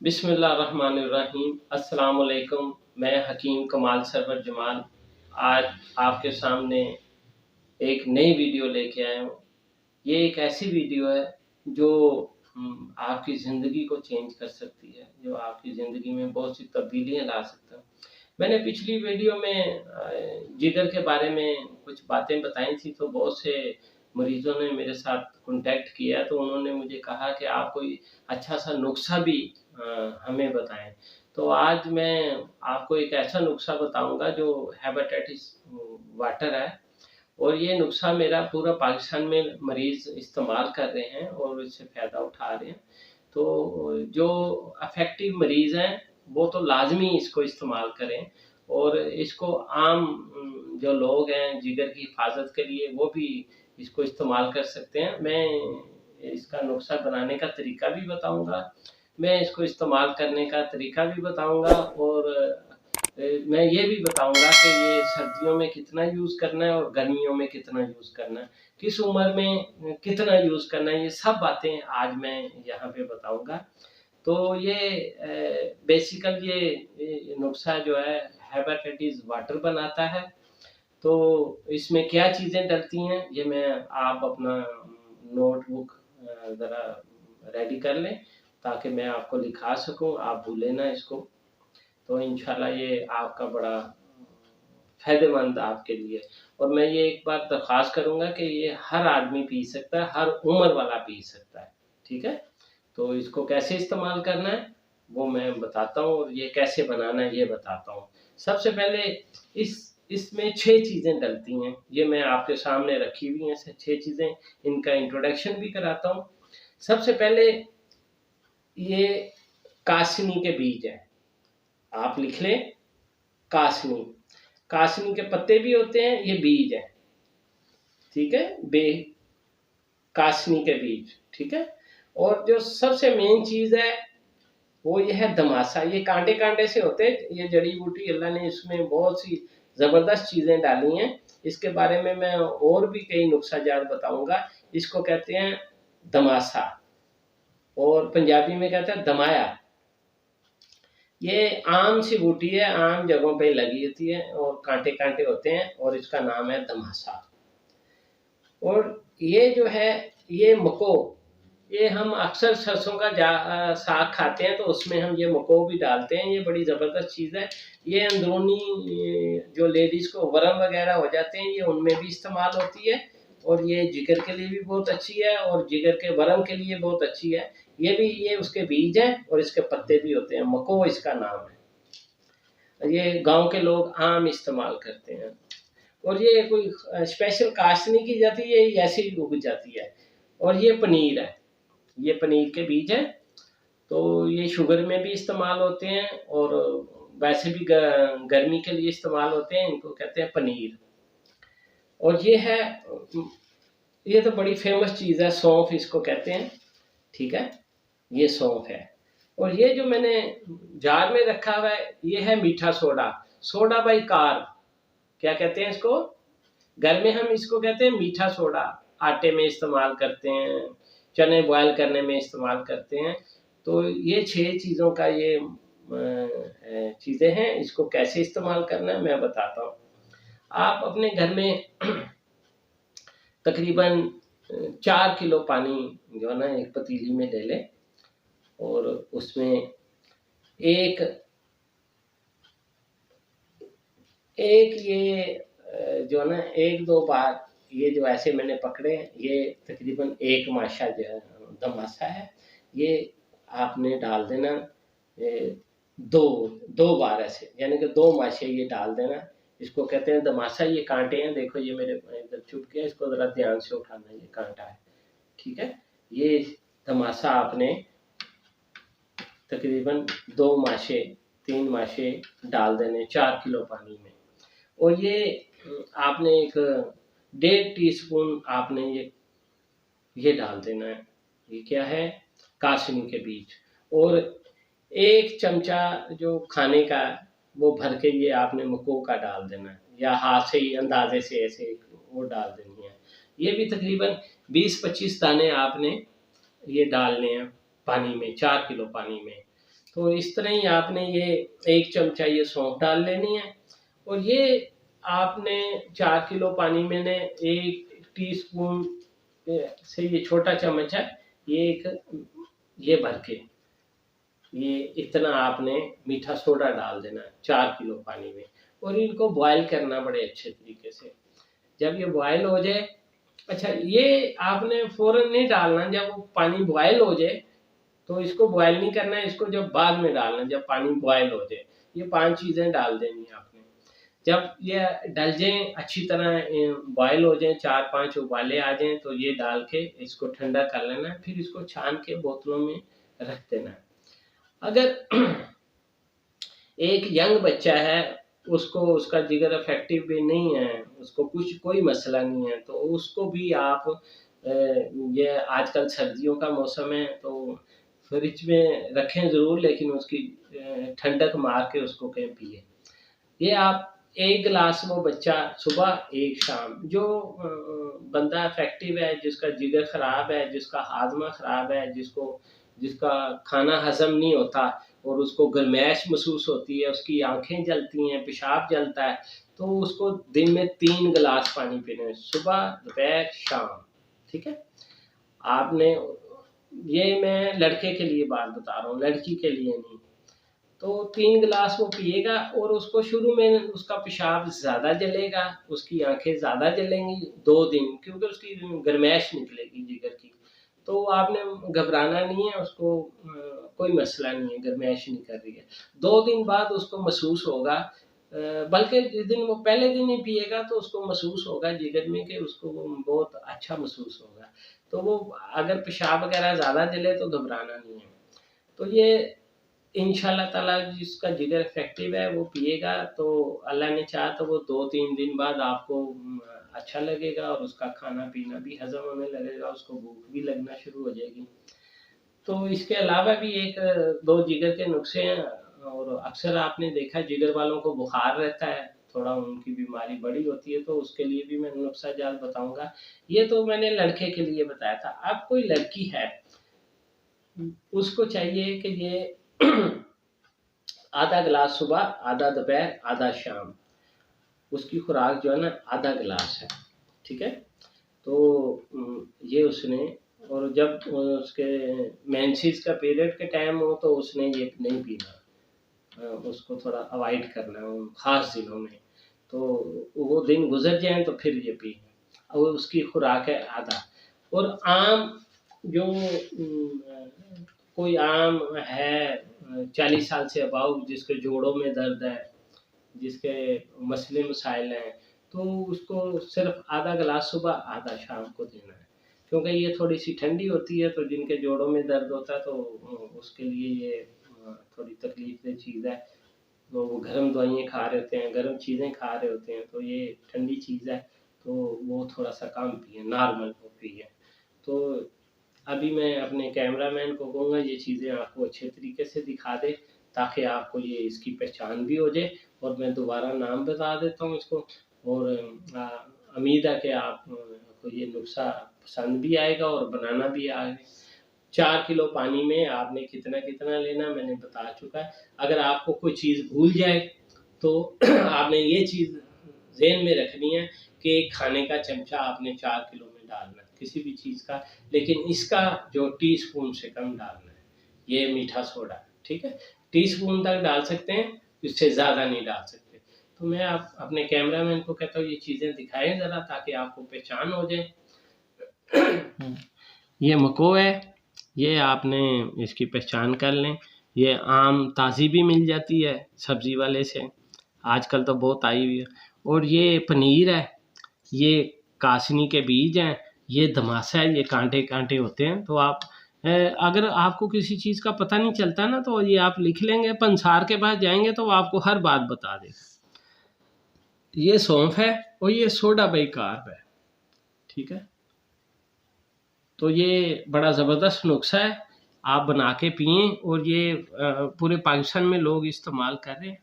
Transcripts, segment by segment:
बिस्मिल्लाहिर्रहमानिर्रहीम। अस्सलाम वालेकुम। मैं हकीम कमाल सरवर जमाल आज आपके सामने एक नई वीडियो लेके आया हूँ। ये एक ऐसी वीडियो है जो आपकी ज़िंदगी को चेंज कर सकती है, जो आपकी ज़िंदगी में बहुत सी तब्दीलियाँ ला सकता है। मैंने पिछली वीडियो में जिगर के बारे में कुछ बातें बताई थी, तो बहुत से मरीज़ों ने मेरे साथ कॉन्टैक्ट किया, तो उन्होंने मुझे कहा कि आप कोई अच्छा-सा नुस्ख़ा भी हमें बताएँ। तो आज मैं आपको एक ऐसा नुस्ख़ा बताऊँगा जो हेपेटाइटिस वाटर है, और ये नुस्ख़ा मेरा पूरा पाकिस्तान में मरीज़ इस्तेमाल कर रहे हैं और इससे फ़ायदा उठा रहे हैं। तो जो अफ़ेक्टिव मरीज़ हैं, वो तो लाज़मी इसको इस्तेमाल करें, और इसको आम जो लोग हैं जिगर की हिफ़ाज़त के लिए, वो भी इसको इस्तेमाल कर सकते हैं। मैं इसका नुस्ख़ा बनाने का तरीका भी बताऊँगा, मैं इसको इस्तेमाल करने का तरीका भी बताऊँगा, और मैं ये भी बताऊँगा कि ये सर्दियों में कितना यूज़ करना है और गर्मियों में कितना यूज़ करना है, किस उम्र में कितना यूज़ करना है, ये सब बातें आज मैं यहाँ पे बताऊँगा। तो ये बेसिकल ये नुस्ख़ा जो है हेपेटाइटिस वाटर बनाता है। तो इसमें क्या चीज़ें डलती हैं, ये मैं आप अपना नोटबुक ज़रा रेडी कर लें, ताकि मैं आपको लिखा सकूँ, आप भूलें ना इसको। तो इंशाल्लाह ये आपका बड़ा फ़ायदेमंद आपके लिए। और मैं ये एक बात दरख़्वास्त करूँगा कि ये हर आदमी पी सकता है, हर उम्र वाला पी सकता है, ठीक है? तो इसको कैसे इस्तेमाल करना है, वो मैं बताता हूँ, और ये कैसे बनाना है, ये बताता हूँ। सबसे पहले इसमें 6 चीज़ें डलती हैं, ये मैं आपके सामने रखी हुई हैं 6 चीज़ें, इनका इंट्रोडक्शन भी कराता हूँ। सबसे पहले ये कासनी के बीज हैं, आप लिख लें कासनी। कासनी के पत्ते भी होते हैं, ये बीज हैं, ठीक है? कासनी के बीज, ठीक है? और जो सबसे मेन चीज़ है, वो ये है दमासा। ये कांटे-कांटे से होते हैं, ये जड़ी-बूटी अल्लाह ने इसमें बहुत सी ज़बरदस्त चीज़ें डाली हैं। इसके बारे में मैं और भी कई नुस्ख़ा-जात बताऊँगा। इसको कहते हैं दमासा, और पंजाबी में कहते हैं दमाया। ये आम सी बूटी है, आम जगहों पे लगी होती है, और कांटे-कांटे होते हैं, और इसका नाम है दमासा। और ये जो है, ये मको, ये हम अक्सर सरसों का साग खाते हैं, तो उसमें हम ये मको भी डालते हैं। ये बड़ी ज़बरदस्त चीज़ है। ये अंदरूनी जो लेडीज़ को वर्म वग़ैरह हो जाते हैं, ये उनमें भी इस्तेमाल होती है, और ये जिगर के लिए भी बहुत अच्छी है, और जिगर के वर्म के लिए बहुत अच्छी है। ये उसके बीज हैं, और इसके पत्ते भी होते हैं, मको इसका नाम है। ये गाँव के लोग आम इस्तेमाल करते हैं, और ये कोई स्पेशल काश्त नहीं की जाती, ये ऐसे ही उग जाती है। और ये पनीर है, ये पनीर के बीज हैं, तो ये शुगर में भी इस्तेमाल होते हैं, और वैसे भी गर्मी के लिए इस्तेमाल होते हैं, इनको कहते हैं पनीर। और ये है, ये तो बड़ी फेमस चीज़ है, सौंफ इसको कहते हैं, ठीक है? ये सौंफ है। और ये जो मैंने जार में रखा हुआ है, ये है मीठा सोडा, सोडा बाइकार्ब, क्या कहते हैं इसको? घर में हम इसको कहते हैं मीठा सोडा। आटे में इस्तेमाल करते हैं, चने बॉयल करने में इस्तेमाल करते हैं। तो ये 6 चीज़ों का ये चीज़ें हैं। इसको कैसे इस्तेमाल करना है मैं बताता हूँ। आप अपने घर में तकरीबन 4 किलो पानी जो है ना, एक पतीली में ले लें, और उसमें एक ये जो है ना, 1-2 बार ये जो ऐसे मैंने पकड़े हैं, ये तकरीबन 1 माशा जो है दमासा है, ये आपने डाल देना। 2 बार ऐसे, यानी कि 2 माशे ये डाल देना। इसको कहते हैं दमासा। ये कांटे हैं, देखो ये मेरे इधर छुप गया, इसको ज़रा ध्यान से उठाना, ये कांटा है, ठीक है? ये दमासा आपने तकरीबन 2 माशे 3 माशे डाल देने 4 किलो पानी में। और ये आपने एक 1.5 टीस्पून आपने ये डाल देना है। ये क्या है? कासनी के बीज। और 1 चमचा जो खाने का, वो भर के ये आपने मको का डाल देना है, या हाथ से ही अंदाजे से ऐसे वो डाल देनी है। ये भी तकरीबन 20-25 दाने आपने ये डालने हैं पानी में, 4 किलो पानी में। तो इस तरह ही आपने ये 1 चमचा ये सौंफ डाल लेनी है, और ये आपने 4 किलो पानी में ने 1 टीस्पून से ये छोटा चम्मच है, ये भर के ये इतना आपने मीठा सोडा डाल देना है 4 किलो पानी में, और इनको बॉयल करना बड़े अच्छे तरीके से। जब ये बॉयल हो जाए, अच्छा ये आपने फ़ौरन नहीं डालना, जब वो पानी बॉयल हो जाए तो इसको बॉयल नहीं करना है, इसको जब बाद में डालना, जब पानी बॉयल हो जाए। ये 5 चीज़ें डाल देनी है आपने। जब ये डल जाएँ, अच्छी तरह बॉयल हो जाएँ, 4-5 उबाले आ जाएँ, तो ये डाल के इसको ठंडा कर लेना है, फिर इसको छान के बोतलों में रख देना है। अगर एक यंग बच्चा है, उसको उसका जिगर इफेक्टिव भी नहीं है, उसको कोई मसला नहीं है, तो उसको भी आप ये आजकल सर्दियों का मौसम है, तो फ्रिज में रखें ज़रूर, लेकिन उसकी ठंडक मार के उसको कहीं पिए। ये आप 1 गिलास वो बच्चा सुबह 1 शाम, जो बंदा इफेक्टिव है, जिसका जिगर ख़राब है, जिसका हाजमा ख़राब है, जिसका खाना हजम नहीं होता और उसको गर्माहट महसूस होती है, उसकी आंखें जलती हैं, पेशाब जलता है, तो उसको दिन में 3 गिलास पानी पीने हैं, सुबह, दोपहर, शाम। ठीक है? आपने ये मैं लड़के के लिए बात बता रहा हूँ, लड़की के लिए नहीं। तो 3 गिलास वो पिएगा, और उसको शुरू में उसका पेशाब ज़्यादा जलेगा, उसकी आंखें ज़्यादा जलेंगी 2 दिन, क्योंकि उसकी गर्माहट निकलेगी जिगर की। तो आपने घबराना नहीं है, उसको कोई मसला नहीं है, गर्माहट नहीं कर रही है। 2 दिन बाद उसको महसूस होगा, बल्कि जिस दिन वो पहले दिन ही पिएगा तो उसको महसूस होगा जिगर में कि उसको बहुत अच्छा महसूस होगा। तो वो अगर पेशाब वगैरह ज़्यादा जले तो घबराना नहीं है। तो ये इंशाल्लाह ताला जिसका जिगर इफेक्टिव है वो पिएगा, तो अल्लाह ने चाहा तो वो 2-3 दिन बाद आपको अच्छा लगेगा, और उसका खाना पीना भी हजम होने लगेगा, उसको भूख भी लगना शुरू हो जाएगी। तो इसके अलावा भी 1-2 जिगर के नुस्खे हैं, और अक्सर आपने देखा जिगर वालों को बुखार रहता है, थोड़ा उनकी बीमारी बड़ी होती है, तो उसके लिए भी मैं नुस्खा जाल बताऊंगा। ये तो मैंने लड़के के लिए बताया था। अब कोई लड़की है, उसको चाहिए कि ये आधा गिलास सुबह, आधा दोपहर, आधा शाम, उसकी खुराक जो है ना आधा गिलास है। ठीक है? तो ये उसने, और जब उसके मेंसेस का पीरियड के टाइम हो तो उसने ये नहीं पीना, उसको थोड़ा अवॉइड करना है उन खास दिनों में। तो वो दिन गुजर जाएं तो फिर ये पी, और उसकी खुराक है आधा। और आम जो कोई आम है 40 साल से अबाउ, जिसके जोड़ों में दर्द है, जिसके मसले मसाइल हैं, तो उसको सिर्फ आधा गिलास सुबह, आधा शाम को देना है, क्योंकि ये थोड़ी सी ठंडी होती है, तो जिनके जोड़ों में दर्द होता है तो उसके लिए ये थोड़ी तकलीफ दह चीज़ है। तो वो गर्म दवाइयाँ खा रहे होते हैं, गर्म चीज़ें खा रहे होते हैं, तो ये ठंडी चीज़ है, तो वो थोड़ा सा कम पिए, नॉर्मल वो पिए। तो अभी मैं अपने कैमरामैन को कहूँगा ये चीज़ें आपको अच्छे तरीके से दिखा दे, ताकि आपको ये इसकी पहचान भी हो जाए, और मैं दोबारा नाम बता देता हूँ इसको। और उम्मीद है कि आपको ये नुस्खा पसंद भी आएगा और बनाना भी आएगा। 4 किलो पानी में आपने कितना कितना लेना मैंने बता चुका है। अगर आपको कोई चीज़ भूल जाए तो आपने ये चीज़ ज़हन में रखनी है कि एक खाने का चमचा आपने 4 किलो में डालना है किसी भी चीज़ का, लेकिन इसका जो टीस्पून से कम डालना है, ये मीठा सोडा। ठीक है? टीस्पून तक डाल सकते हैं, इससे ज़्यादा नहीं डाल सकते। तो मैं आप अपने कैमरामैन को कहता हूँ ये चीज़ें दिखाएं ज़रा, ताकि आपको पहचान हो जाए। ये मको है, ये आपने इसकी पहचान कर लें। ये आम ताज़ी भी मिल जाती है सब्ज़ी वाले से, आजकल तो बहुत आई हुई है। और ये पनीर है, ये कासनी के बीज हैं, ये धमासा है, ये कांटे कांटे होते हैं। तो आप अगर आपको किसी चीज़ का पता नहीं चलता ना, तो ये आप लिख लेंगे, पंसार के पास जाएंगे तो आपको हर बात बता देगा। ये सौंफ है, और ये सोडा बाइकार्ब है। ठीक है? तो ये बड़ा ज़बरदस्त नुस्खा है, आप बना के पिएँ, और ये पूरे पाकिस्तान में लोग इस्तेमाल कर रहे हैं।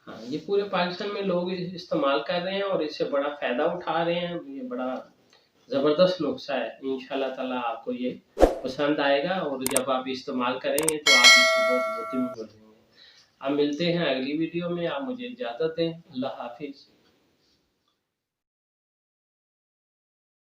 हाँ, ये पूरे पाकिस्तान में लोग इस्तेमाल कर रहे हैं और इससे बड़ा फ़ायदा उठा रहे हैं। ये बड़ा ज़बरदस्त नुस्खा है। इंशाल्लाह ताला आपको ये पसंद आएगा और जब आप इस्तेमाल करेंगे तो आप इससे बहुत मुतमिन हो जाएंगे। अब मिलते हैं अगली वीडियो में, आप मुझे इजाज़त दें। अल्लाह हाफ़िज़।